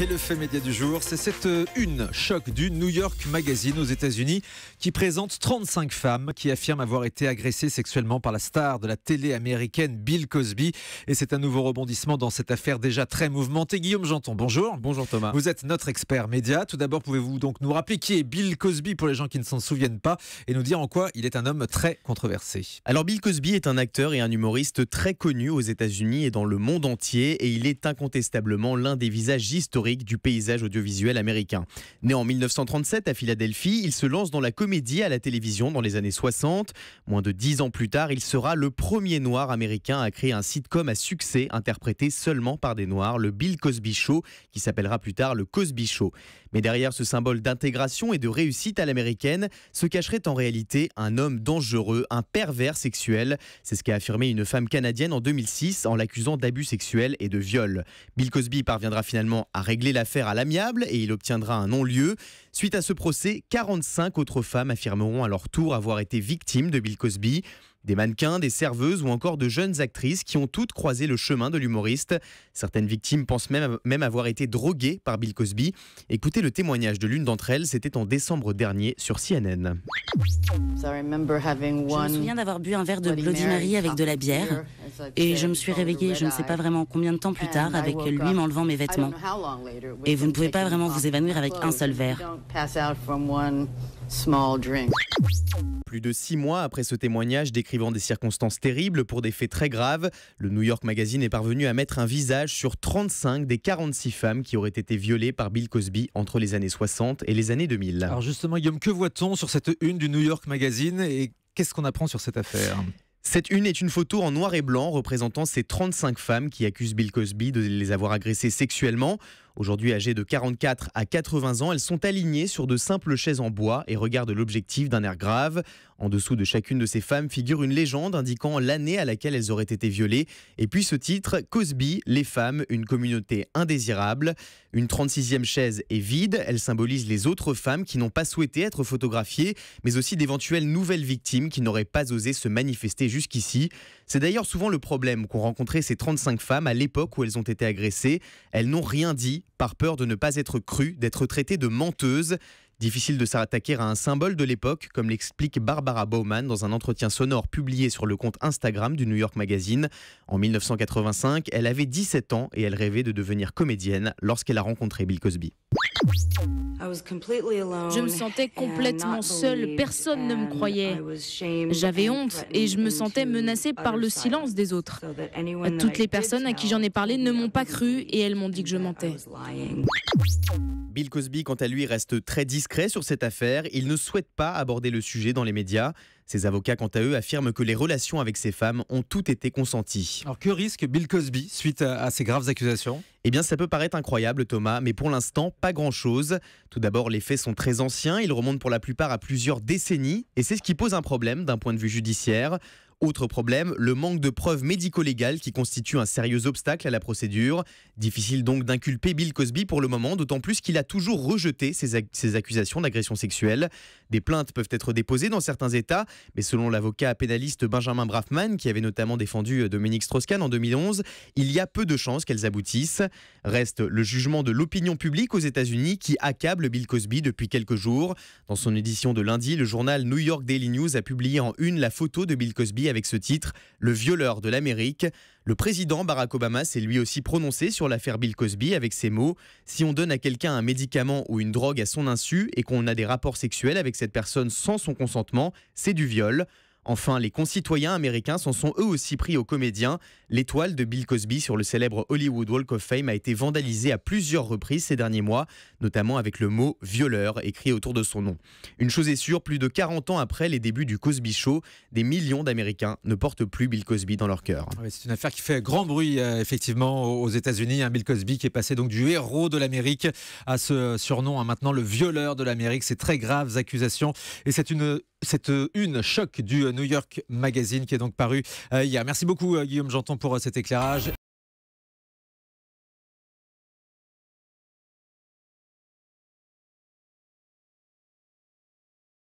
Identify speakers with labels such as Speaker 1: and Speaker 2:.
Speaker 1: Et le fait média du jour, c'est cette une choc du New York Magazine aux États-Unis qui présente 35 femmes qui affirment avoir été agressées sexuellement par la star de la télé américaine Bill Cosby. Et c'est un nouveau rebondissement dans cette affaire déjà très mouvementée. Guillaume Janton, bonjour.
Speaker 2: Bonjour Thomas.
Speaker 1: Vous êtes notre expert média. Tout d'abord, pouvez-vous donc nous rappeler qui est Bill Cosby pour les gens qui ne s'en souviennent pas et nous dire en quoi il est un homme très controversé.
Speaker 2: Alors Bill Cosby est un acteur et un humoriste très connu aux États-Unis et dans le monde entier et il est incontestablement l'un des visages historiques du paysage audiovisuel américain. Né en 1937 à Philadelphie, il se lance dans la comédie à la télévision dans les années 60. Moins de 10 ans plus tard, il sera le premier noir américain à créer un sitcom à succès interprété seulement par des noirs, le Bill Cosby Show, qui s'appellera plus tard le Cosby Show. Mais derrière ce symbole d'intégration et de réussite à l'américaine se cacherait en réalité un homme dangereux, un pervers sexuel. C'est ce qu'a affirmé une femme canadienne en 2006 en l'accusant d'abus sexuels et de viol. Bill Cosby parviendra finalement à régler l'affaire à l'amiable et il obtiendra un non-lieu. Suite à ce procès, 45 autres femmes affirmeront à leur tour avoir été victimes de Bill Cosby. Des mannequins, des serveuses ou encore de jeunes actrices qui ont toutes croisé le chemin de l'humoriste. Certaines victimes pensent même avoir été droguées par Bill Cosby. Écoutez le témoignage de l'une d'entre elles, c'était en décembre dernier sur CNN.
Speaker 3: Je me souviens d'avoir bu un verre de Bloody Mary avec de la bière et je me suis réveillée je ne sais pas vraiment combien de temps plus tard avec lui m'enlevant mes vêtements. Et vous ne pouvez pas vraiment vous évanouir avec un seul verre.
Speaker 2: Plus de 6 mois après ce témoignage décrivant des circonstances terribles pour des faits très graves, le New York Magazine est parvenu à mettre un visage sur 35 des 46 femmes qui auraient été violées par Bill Cosby entre les années 60 et les années 2000.
Speaker 1: Alors justement, Guillaume, que voit-on sur cette une du New York Magazine et qu'est-ce qu'on apprend sur cette affaire ?
Speaker 2: Cette une est une photo en noir et blanc représentant ces 35 femmes qui accusent Bill Cosby de les avoir agressées sexuellement. Aujourd'hui âgées de 44 à 80 ans, elles sont alignées sur de simples chaises en bois et regardent l'objectif d'un air grave. En dessous de chacune de ces femmes figure une légende indiquant l'année à laquelle elles auraient été violées. Et puis ce titre, Cosby, les femmes, une communauté indésirable. Une 36e chaise est vide, elle symbolise les autres femmes qui n'ont pas souhaité être photographiées, mais aussi d'éventuelles nouvelles victimes qui n'auraient pas osé se manifester jusqu'ici. C'est d'ailleurs souvent le problème qu'ont rencontré ces 35 femmes à l'époque où elles ont été agressées. Elles n'ont rien dit par peur de ne pas être crues, d'être traitées de menteuses. Difficile de s'attaquer à un symbole de l'époque, comme l'explique Barbara Bauman dans un entretien sonore publié sur le compte Instagram du New York Magazine. En 1985, elle avait 17 ans et elle rêvait de devenir comédienne lorsqu'elle a rencontré Bill Cosby.
Speaker 4: Je me sentais complètement seule, personne ne me croyait. J'avais honte et je me sentais menacée par le silence des autres. Toutes les personnes à qui j'en ai parlé ne m'ont pas cru et elles m'ont dit que je mentais.
Speaker 2: Bill Cosby, quant à lui, reste très discret sur cette affaire. Il ne souhaite pas aborder le sujet dans les médias. Ses avocats, quant à eux, affirment que les relations avec ces femmes ont toutes été consenties.
Speaker 1: Alors que risque Bill Cosby suite à ces graves accusations ?
Speaker 2: Eh bien, ça peut paraître incroyable, Thomas, mais pour l'instant, pas grand-chose. Tout d'abord, les faits sont très anciens. Ils remontent pour la plupart à plusieurs décennies. Et c'est ce qui pose un problème d'un point de vue judiciaire. Autre problème, le manque de preuves médico-légales qui constitue un sérieux obstacle à la procédure. Difficile donc d'inculper Bill Cosby pour le moment, d'autant plus qu'il a toujours rejeté ces accusations d'agression sexuelle. Des plaintes peuvent être déposées dans certains États, mais selon l'avocat pénaliste Benjamin Brafman, qui avait notamment défendu Dominique Strauss-Kahn en 2011, il y a peu de chances qu'elles aboutissent. Reste le jugement de l'opinion publique aux États-Unis qui accable Bill Cosby depuis quelques jours. Dans son édition de lundi, le journal New York Daily News a publié en une la photo de Bill Cosby avec ce titre, le violeur de l'Amérique. Le président Barack Obama s'est lui aussi prononcé sur l'affaire Bill Cosby avec ces mots: si on donne à quelqu'un un médicament ou une drogue à son insu et qu'on a des rapports sexuels avec cette personne sans son consentement, c'est du viol. Enfin, les concitoyens américains s'en sont eux aussi pris aux comédiens. L'étoile de Bill Cosby sur le célèbre Hollywood Walk of Fame a été vandalisée à plusieurs reprises ces derniers mois, notamment avec le mot « violeur » écrit autour de son nom. Une chose est sûre, plus de 40 ans après les débuts du Cosby Show, des millions d'Américains ne portent plus Bill Cosby dans leur cœur.
Speaker 1: Oui, c'est une affaire qui fait grand bruit effectivement aux États-Unis. Bill Cosby qui est passé donc du héros de l'Amérique à ce surnom, maintenant le violeur de l'Amérique. C'est très graves accusations et c'est une choc du New York Magazine qui est donc paru hier. Merci beaucoup Guillaume Janton pour cet éclairage.